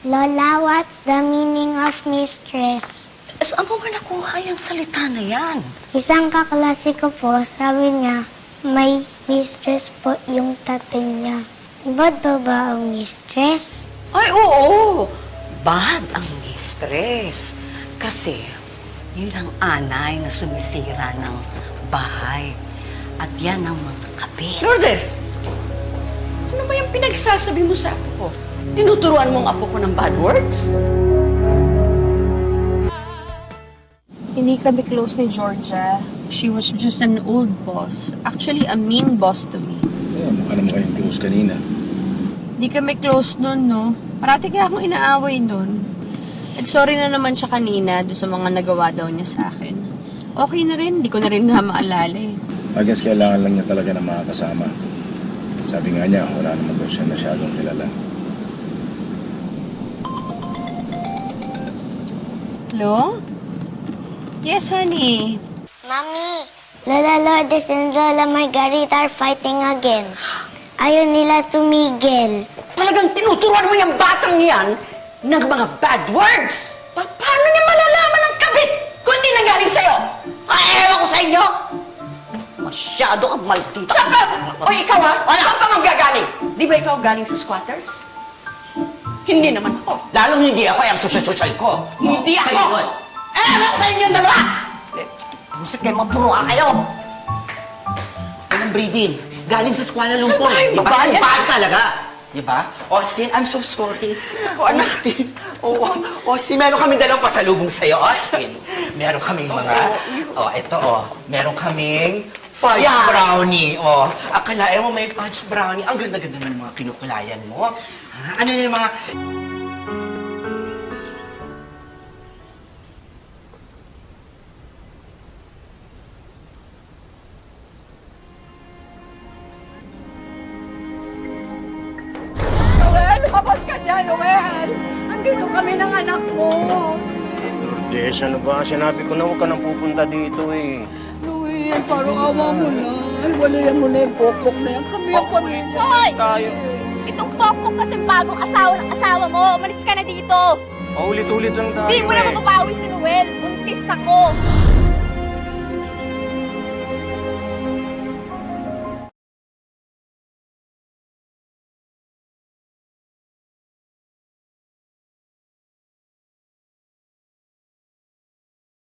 Lola, what's the meaning of mistress? Saan mo ba nakuha yung salita na yan? Isang kaklase ko po, sabi niya, may mistress po yung tatay niya. Bad ba ang mistress? Ay, oo. Bad ang mistress. Kasi, yun ang anay na sumisira ng bahay. At yan ang mga kabit. Lourdes! Ano ba yung pinagsasabi mo sa apo ko? Tinuturuan mo ang apo ko ng bad words? Hindi kami close ni Georgia. She was just an old boss. Actually, a mean boss to me. Alam mo kayong close kanina. Hindi kami close nun, no? Parati kaya akong inaaway nun. Nag-sorry na naman siya kanina doon sa mga nagawa daw niya sa akin. Okay na rin, hindi ko na rin na maalala eh. I guess kailangan lang niya talaga ng mga kasama. Sabi nga niya, wala naman daw siya masyadong kilala. Hello? Yes, honey. Mami, Lola Lourdes and Lola Margarita are fighting again. Ayaw nila tumigil. Talagang tinuturuan mo yung batang yan ng mga bad words? Paano niya malalaman ang kabit kung hindi nanggaling sa'yo? Ewan ko sa inyo! Masyado kang maldita. Saan ka? O ikaw ha? Saan ka manggagaling? Di ba ikaw galing sa squatters? Hindi naman ako. Lalong hindi ako ang social ko. Hindi ako! Ewan ko sa inyo dalawa! Busit kayo, magpuruha kayo! Walang breeding. Galing sa Kuala Lumpur. Ay, Di ba? babae. Ang bad talaga. Di ba? Austin, I'm so sorry. Austin. Oo, Austin, meron kaming dalawang pasalubong sa'yo, Austin. Meron kaming mga... Meron kaming fudge brownie. Akalain mo may fudge brownie. Ang ganda-ganda ng mga kinukulayan mo. Ha? Ano yung mga... Noel, lumabas ka dyan, Noel! Andito kami ng anak mo. Lourdes, ano ba? Sinabi ko na huwag ka nang pupunta dito eh. Noel, parang awa mo na. Walayan mo na yung pokpok na yan. Kami ang pamilya. Hoy! Tayo. Itong pokpok at yung bagong asawa ng asawa mo, umalis ka na dito. Paulit-ulit lang tayo Di mo na mapapawi si Noel. Buntis ako.